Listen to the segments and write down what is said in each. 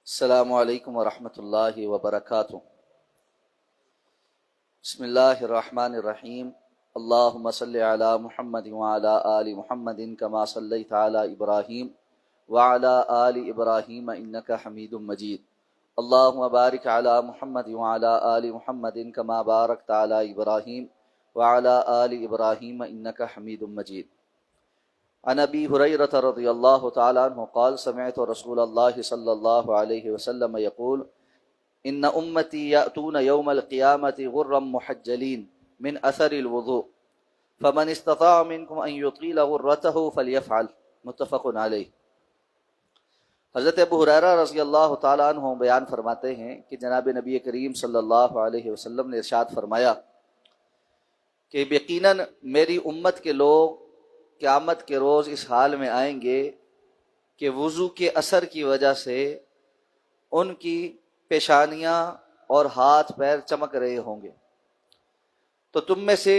السلام علیکم ورحمۃ اللہ وبرکاتہ۔ بسم اللہ الرحمن الرحیم۔ اللہم صلی علی محمد وعلی آل محمد کما صلیت علی ابراہیم وعلی آل ابراہیم انک حمید مجید۔ اللہم بارک علی محمد وعلی آل محمد کما بارکت علی ابراہیم وعلی آل ابراہیم انک حمید مجید۔ عن ابی ہریرہ رضی اللہ تعالی عنہ قال سمعت رسول اللہ صلی اللہ علیہ وسلم یقول ان امتی یأتون یوم القیامت غرا محجلین من اثر الوضوء فمن استطاع منکم ان یطیل غرته فلیفعل، متفق علیہ۔ حضرت ابو ہریرہ رضی اللہ تعالی عنہ بیان فرماتے ہیں کہ جناب نبی کریم صلی اللہ علیہ وسلم نے ارشاد فرمایا کہ یقیناً میری امت کے لوگ قیامت کے روز اس حال میں آئیں گے کہ وضو کے اثر کی وجہ سے ان کی پیشانیاں اور ہاتھ پیر چمک رہے ہوں گے، تو تم میں سے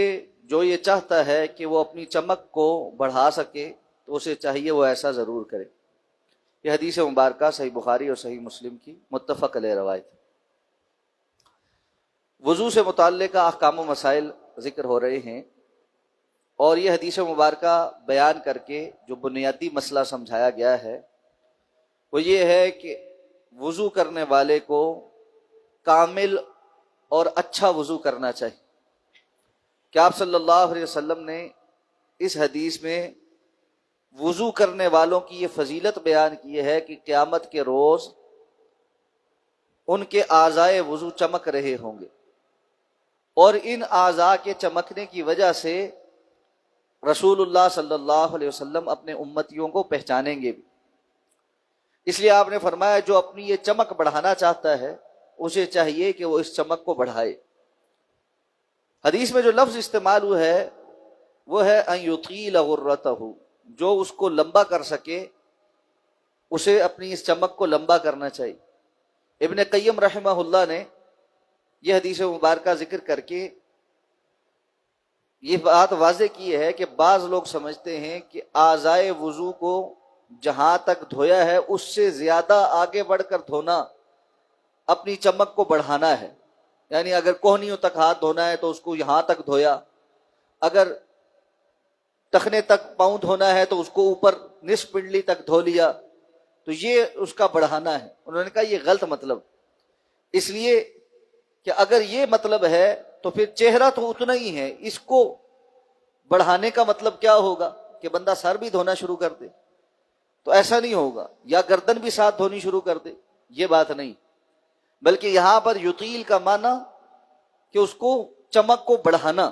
جو یہ چاہتا ہے کہ وہ اپنی چمک کو بڑھا سکے تو اسے چاہیے وہ ایسا ضرور کرے۔ یہ حدیث مبارکہ صحیح بخاری اور صحیح مسلم کی متفق علیہ روایت۔ وضو سے متعلقہ احکام و مسائل ذکر ہو رہے ہیں، اور یہ حدیث مبارکہ بیان کر کے جو بنیادی مسئلہ سمجھایا گیا ہے وہ یہ ہے کہ وضو کرنے والے کو کامل اور اچھا وضو کرنا چاہیے۔ کہ آپ صلی اللہ علیہ وسلم نے اس حدیث میں وضو کرنے والوں کی یہ فضیلت بیان کی ہے کہ قیامت کے روز ان کے اعضائے وضو چمک رہے ہوں گے، اور ان اعضاء کے چمکنے کی وجہ سے رسول اللہ صلی اللہ علیہ وسلم اپنے امتیوں کو پہچانیں گے بھی۔ اس لیے آپ نے فرمایا جو اپنی یہ چمک بڑھانا چاہتا ہے اسے چاہیے کہ وہ اس چمک کو بڑھائے۔ حدیث میں جو لفظ استعمال ہوا ہے وہ ہے ان یطیل غرتہ، جو اس کو لمبا کر سکے اسے اپنی اس چمک کو لمبا کرنا چاہیے۔ ابن قیم رحمہ اللہ نے یہ حدیث مبارکہ ذکر کر کے یہ بات واضح کی ہے کہ بعض لوگ سمجھتے ہیں کہ اعضائے وضو کو جہاں تک دھویا ہے اس سے زیادہ آگے بڑھ کر دھونا اپنی چمک کو بڑھانا ہے، یعنی اگر کوہنیوں تک ہاتھ دھونا ہے تو اس کو یہاں تک دھویا، اگر ٹخنے تک پاؤں دھونا ہے تو اس کو اوپر نصف پنڈلی تک دھو لیا، تو یہ اس کا بڑھانا ہے۔ انہوں نے کہا یہ غلط مطلب، اس لیے کہ اگر یہ مطلب ہے تو پھر چہرہ تو اتنا ہی ہے، اس کو بڑھانے کا مطلب کیا ہوگا کہ بندہ سر بھی دھونا شروع کر دے؟ تو ایسا نہیں ہوگا، یا گردن بھی ساتھ دھونی شروع کر دے، یہ بات نہیں، بلکہ یہاں پر یطیل کا معنی کہ اس کو چمک کو بڑھانا،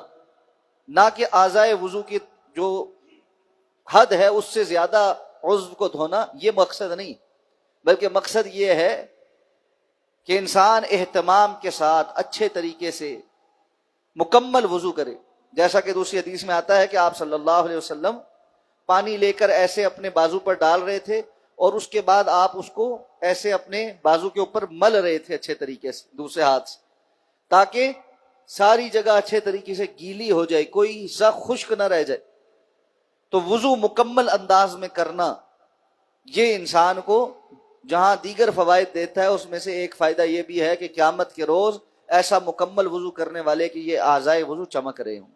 نہ کہ اعضائے وضو کی جو حد ہے اس سے زیادہ عضو کو دھونا، یہ مقصد نہیں، بلکہ مقصد یہ ہے کہ انسان اہتمام کے ساتھ اچھے طریقے سے مکمل وضو کرے۔ جیسا کہ دوسری حدیث میں آتا ہے کہ آپ صلی اللہ علیہ وسلم پانی لے کر ایسے اپنے بازو پر ڈال رہے تھے اور اس کے بعد آپ اس کو ایسے اپنے بازو کے اوپر مل رہے تھے اچھے طریقے سے دوسرے ہاتھ سے، تاکہ ساری جگہ اچھے طریقے سے گیلی ہو جائے، کوئی حصہ خشک نہ رہ جائے۔ تو وضو مکمل انداز میں کرنا یہ انسان کو جہاں دیگر فوائد دیتا ہے اس میں سے ایک فائدہ یہ بھی ہے کہ قیامت کے روز ایسا مکمل وضو کرنے والے کہ یہ اعضائے وضو چمک رہے ہوں۔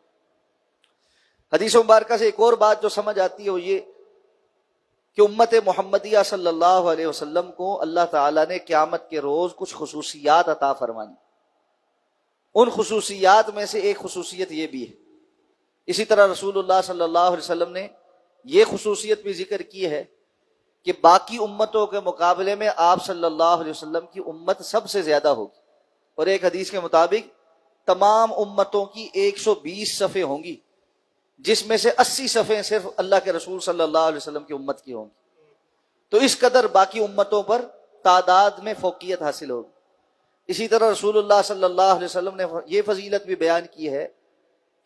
حدیث مبارکہ سے ایک اور بات جو سمجھ آتی ہے وہ یہ کہ امت محمدیہ صلی اللہ علیہ وسلم کو اللہ تعالیٰ نے قیامت کے روز کچھ خصوصیات عطا فرمانی۔ ان خصوصیات میں سے ایک خصوصیت یہ بھی ہے، اسی طرح رسول اللہ صلی اللہ علیہ وسلم نے یہ خصوصیت بھی ذکر کی ہے کہ باقی امتوں کے مقابلے میں آپ صلی اللہ علیہ وسلم کی امت سب سے زیادہ ہوگی، اور ایک حدیث کے مطابق تمام امتوں کی 120 صفیں ہوں گی، جس میں سے 80 صفیں صرف اللہ کے رسول صلی اللہ علیہ وسلم کی امت کی ہوں گی۔ تو اس قدر باقی امتوں پر تعداد میں فوقیت حاصل ہوگی۔ اسی طرح رسول اللہ صلی اللہ علیہ وسلم نے یہ فضیلت بھی بیان کی ہے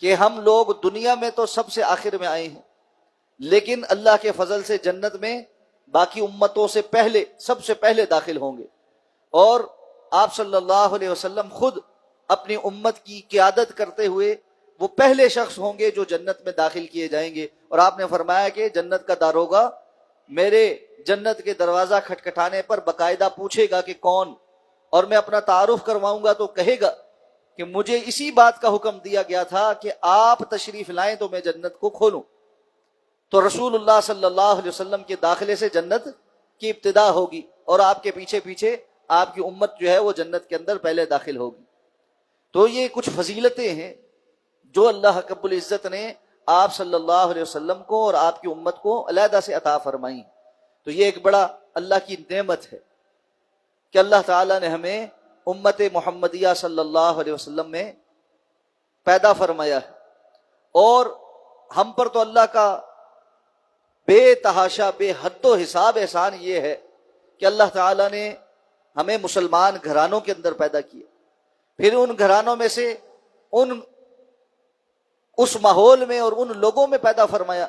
کہ ہم لوگ دنیا میں تو سب سے آخر میں آئے ہیں، لیکن اللہ کے فضل سے جنت میں باقی امتوں سے پہلے سب سے پہلے داخل ہوں گے، اور آپ صلی اللہ علیہ وسلم خود اپنی امت کی قیادت کرتے ہوئے وہ پہلے شخص ہوں گے جو جنت میں داخل کیے جائیں گے۔ اور آپ نے فرمایا کہ جنت کا داروغہ میرے جنت کے دروازہ کھٹکھٹانے پر باقاعدہ پوچھے گا کہ کون، اور میں اپنا تعارف کرواؤں گا تو کہے گا کہ مجھے اسی بات کا حکم دیا گیا تھا کہ آپ تشریف لائیں تو میں جنت کو کھولوں۔ تو رسول اللہ صلی اللہ علیہ وسلم کے داخلے سے جنت کی ابتدا ہوگی، اور آپ کے پیچھے پیچھے آپ کی امت جو ہے وہ جنت کے اندر پہلے داخل ہوگی۔ تو یہ کچھ فضیلتیں ہیں جو اللہ رب العزت نے آپ صلی اللہ علیہ وسلم کو اور آپ کی امت کو علیحدہ سے عطا فرمائی۔ تو یہ ایک بڑا اللہ کی نعمت ہے کہ اللہ تعالیٰ نے ہمیں امت محمدیہ صلی اللہ علیہ وسلم میں پیدا فرمایا ہے، اور ہم پر تو اللہ کا بے تحاشا بے حد و حساب احسان یہ ہے کہ اللہ تعالیٰ نے ہمیں مسلمان گھرانوں کے اندر پیدا کیا، پھر ان گھرانوں میں سے اس ماحول میں اور ان لوگوں میں پیدا فرمایا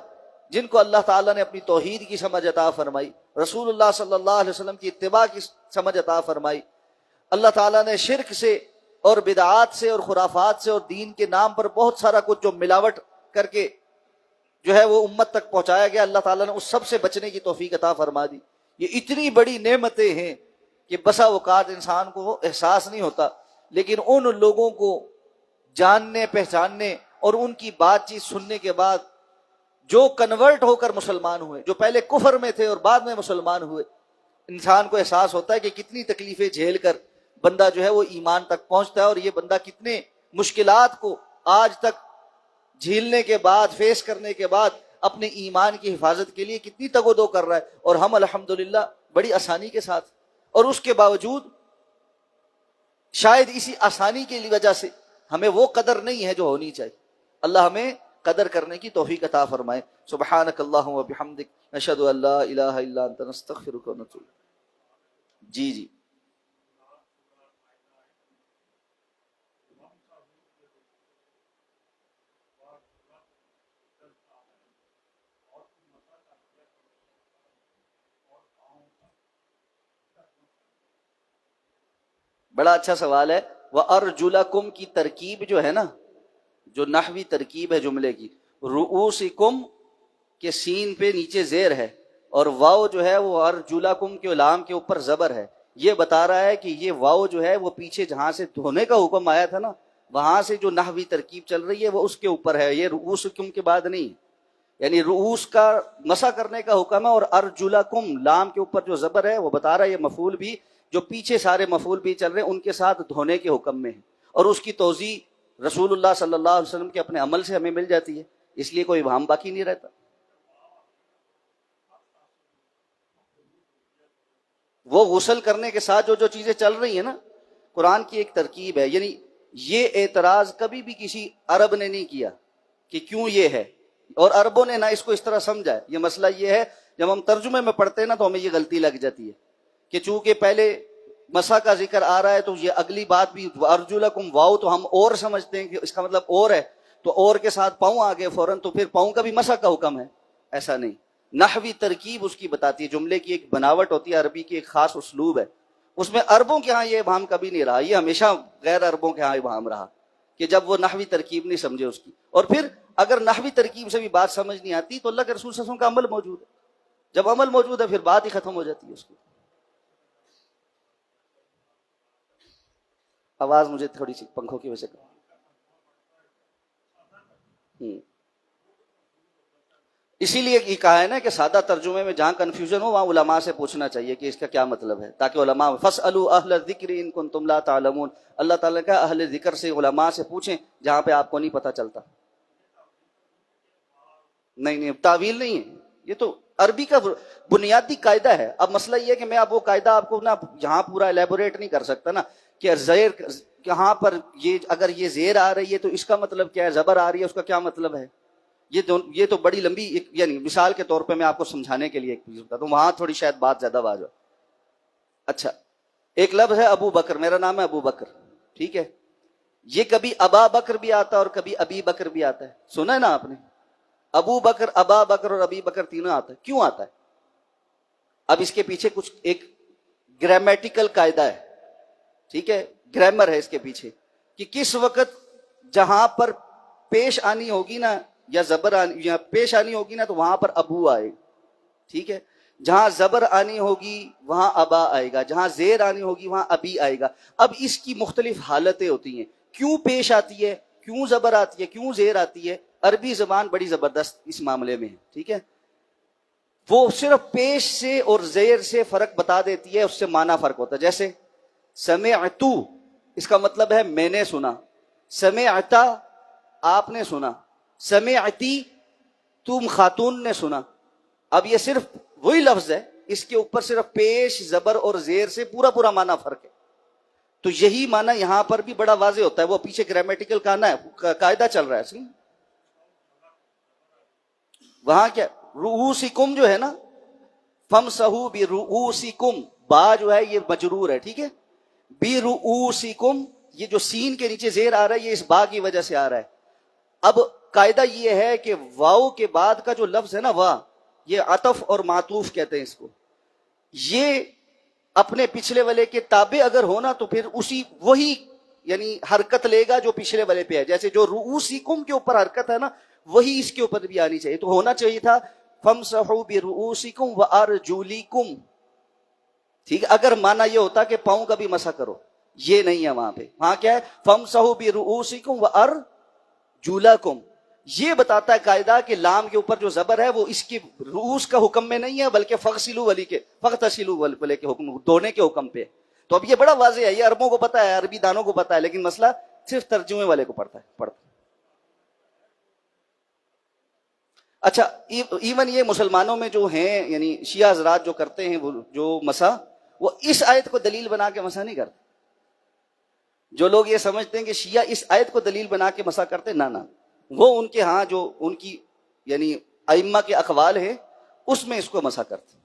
جن کو اللہ تعالیٰ نے اپنی توحید کی سمجھ عطا فرمائی، رسول اللہ صلی اللہ علیہ وسلم کی اتباع کی سمجھ عطا فرمائی۔ اللہ تعالیٰ نے شرک سے اور بدعات سے اور خرافات سے اور دین کے نام پر بہت سارا کچھ جو ملاوٹ کر کے جو ہے وہ امت تک پہنچایا گیا، اللہ تعالیٰ نے اس سب سے بچنے کی توفیق عطا فرما دی۔ یہ اتنی بڑی نعمتیں ہیں کہ بسا اوقات انسان کو احساس نہیں ہوتا، لیکن ان لوگوں کو جاننے پہچاننے اور ان کی بات چیت سننے کے بعد جو کنورٹ ہو کر مسلمان ہوئے، جو پہلے کفر میں تھے اور بعد میں مسلمان ہوئے، انسان کو احساس ہوتا ہے کہ کتنی تکلیفیں جھیل کر بندہ جو ہے وہ ایمان تک پہنچتا ہے، اور یہ بندہ کتنے مشکلات کو آج تک جھیلنے کے بعد، فیس کرنے کے بعد اپنے ایمان کی حفاظت کے لیے کتنی تگ و دو کر رہا ہے، اور ہم الحمدللہ بڑی آسانی کے ساتھ، اور اس کے باوجود شاید اسی آسانی کی وجہ سے ہمیں وہ قدر نہیں ہے جو ہونی چاہیے۔ اللہ ہمیں قدر کرنے کی توفیق عطا فرمائے۔ سبحانک اللہم و بحمدک، نشہد ان لا الہ الا انت، نستغفرک و نتوب۔ جی بڑا اچھا سوال ہے۔ وَأَرْجُلَكُمْ کی ترکیب جو ہے نا، جو نحوی ترکیب ہے جملے کی، رؤوسکم کے سین پہ نیچے زیر ہے، اور واو جو ہے وہ ارجلکم کے لام کے اوپر زبر ہے، یہ بتا رہا ہے کہ یہ واو جو ہے وہ پیچھے جہاں سے دھونے کا حکم آیا تھا نا، وہاں سے جو نحوی ترکیب چل رہی ہے وہ اس کے اوپر ہے، یہ رؤوسکم کے بعد نہیں، یعنی رؤوس کا مسح کرنے کا حکم ہے، اور ارجلکم لام کے اوپر جو زبر ہے وہ بتا رہا ہے یہ مفعول بھی جو پیچھے سارے مفعول بھی چل رہے ہیں ان کے ساتھ دھونے کے حکم میں ہے، اور اس کی توضیح رسول اللہ صلی اللہ علیہ وسلم کے اپنے عمل سے ہمیں مل جاتی ہے، اس لیے کوئی ابہام باقی نہیں رہتا۔ وہ غسل کرنے کے ساتھ جو جو چیزیں چل رہی ہیں نا، قرآن کی ایک ترکیب ہے، یعنی یہ اعتراض کبھی بھی کسی عرب نے نہیں کیا کہ کیوں یہ ہے، اور عربوں نے نہ اس کو اس طرح سمجھا ہے۔ یہ مسئلہ یہ ہے جب ہم ترجمے میں پڑھتے ہیں نا تو ہمیں یہ غلطی لگ جاتی ہے کہ چونکہ پہلے مسح کا ذکر آ رہا ہے تو یہ اگلی بات بھی ارجلکم واو تو ہم اور سمجھتے ہیں کہ اس کا مطلب اور ہے، تو اور کے ساتھ پاؤں آگے فوراً، تو پھر پاؤں کا بھی مسح کا حکم ہے، ایسا نہیں۔ نحوی ترکیب اس کی بتاتی ہے، جملے کی ایک بناوٹ ہوتی ہے، عربی کی ایک خاص اسلوب ہے، اس میں عربوں کے ہاں یہ ابہام کبھی نہیں رہا، یہ ہمیشہ غیر عربوں کے ہاں ابہام رہا کہ جب وہ نحوی ترکیب نہیں سمجھے اس کی، اور پھر اگر نحوی ترکیب سے بھی بات سمجھ نہیں آتی تو اللہ کے رسول صلی اللہ علیہ وسلم کا عمل موجود ہے، جب عمل موجود ہے پھر بات ہی ختم ہو جاتی ہے اس کی۔ آواز مجھے تھوڑی سی پنکھوں کی وجہ سے اسی لیے یہ کہا ہے نا کہ سادہ ترجمے میں جہاں کنفیوژن ہو وہاں علماء سے پوچھنا چاہیے کہ اس کا کیا مطلب ہے، تاکہ علماء فَاسْأَلُوا أَهْلَ الذِّكْرِ إِن كُنتُمْ لَا تَعْلَمُونَ، اللہ تعالیٰ کا اہل ذکر سے علماء سے پوچھیں جہاں پہ آپ کو نہیں پتہ چلتا۔ نہیں تعویل نہیں ہے، یہ تو عربی کا بنیادی قاعدہ ہے۔ اب مسئلہ یہ ہے کہ میں اب وہ قاعدہ آپ کو نا یہاں پورا الیبوریٹ نہیں کر سکتا نا کہ زیر کہاں پر، یہ اگر یہ زیر آ رہی ہے تو اس کا مطلب کیا ہے، زبر آ رہی ہے اس کا کیا مطلب ہے، یہ تو بڑی لمبی یعنی مثال کے طور پہ میں آپ کو سمجھانے کے لیے ایک چیز بتاتا ہوں، وہاں تھوڑی شاید بات زیادہ واضح۔ اچھا، ایک لفظ ہے ابو بکر، میرا نام ہے ابو بکر، ٹھیک ہے، یہ کبھی ابا بکر بھی آتا ہے اور کبھی ابی بکر بھی آتا ہے، سنا ہے نا آپ نے، ابو بکر، ابا بکر اور ابی بکر تینوں آتا ہے، کیوں آتا ہے؟ اب اس کے پیچھے کچھ ایک گرامیٹیکل قاعدہ ہے، ٹھیک ہے، گرامر ہے اس کے پیچھے کہ کس وقت جہاں پر پیش آنی ہوگی نا یا زبر یا پیش آنی ہوگی نا تو وہاں پر ابو آئے، ٹھیک ہے، جہاں زبر آنی ہوگی وہاں ابا آئے گا، جہاں زیر آنی ہوگی وہاں ابی آئے گا۔ اب اس کی مختلف حالتیں ہوتی ہیں، کیوں پیش آتی ہے، کیوں زبر آتی ہے، کیوں زیر آتی ہے۔ عربی زبان بڑی زبردست اس معاملے میں ہے، ٹھیک ہے، وہ صرف پیش سے اور زیر سے فرق بتا دیتی ہے، اس سے معنی فرق ہوتا ہے۔ جیسے سمعتو، اس کا مطلب ہے میں نے سنا، سمعتا آپ نے سنا، سمعتی تم خاتون نے سنا۔ اب یہ صرف وہی لفظ ہے، اس کے اوپر صرف پیش زبر اور زیر سے پورا پورا معنی فرق ہے۔ تو یہی معنی یہاں پر بھی بڑا واضح ہوتا ہے، وہ پیچھے گرامیٹیکل قاعدہ چل رہا ہے سی۔ وہاں کیا رؤوسکم جو ہے نا، فمسحوا برؤوسکم، با جو ہے یہ مجرور ہے، ٹھیک ہے، برؤوسکم، یہ جو سین کے نیچے زیر آ رہا ہے یہ اس با کی وجہ سے آ رہا ہے۔ اب قاعدہ یہ ہے کہ واو کے بعد کا جو لفظ ہے نا وا، یہ عطف اور معطوف کہتے ہیں اس کو، یہ اپنے پچھلے والے کے تابع اگر ہونا تو پھر اسی وہی یعنی حرکت لے گا جو پچھلے والے پہ ہے۔ جیسے جو رؤوسکم کے اوپر حرکت ہے نا وہی اس کے اوپر بھی آنی چاہیے، تو ہونا چاہیے تھا فمسحوا برؤوسکم وارجلکم، ٹھیک ہے، اگر مانا یہ ہوتا کہ پاؤں کا بھی مسح کرو، یہ نہیں ہے وہاں پہ، وہاں کیا ہے فمسحوا برؤوسکم وارجلکم۔ یہ بتاتا ہے قاعدہ کہ لام کے اوپر جو زبر ہے وہ اس کی رؤوس کا حکم میں نہیں ہے بلکہ فغسلوا والی کے فغتسلوا والے کے حکم، دھونے کے حکم پہ۔ تو اب یہ بڑا واضح ہے، یہ عربوں کو پتا ہے، عربی دانوں کو پتا ہے، لیکن مسئلہ صرف ترجمے والے کو پڑتا ہے۔ اچھا ایون یہ مسلمانوں میں جو ہیں یعنی شیعہ حضرات جو کرتے ہیں وہ جو مسح، وہ اس آیت کو دلیل بنا کے مسح نہیں کرتے۔ جو لوگ یہ سمجھتے ہیں کہ شیعہ اس آیت کو دلیل بنا کے مسح کرتے، نہ وہ ان کے ہاں جو ان کی یعنی ائمہ کے اقوال ہیں اس میں اس کو مسح کرتے۔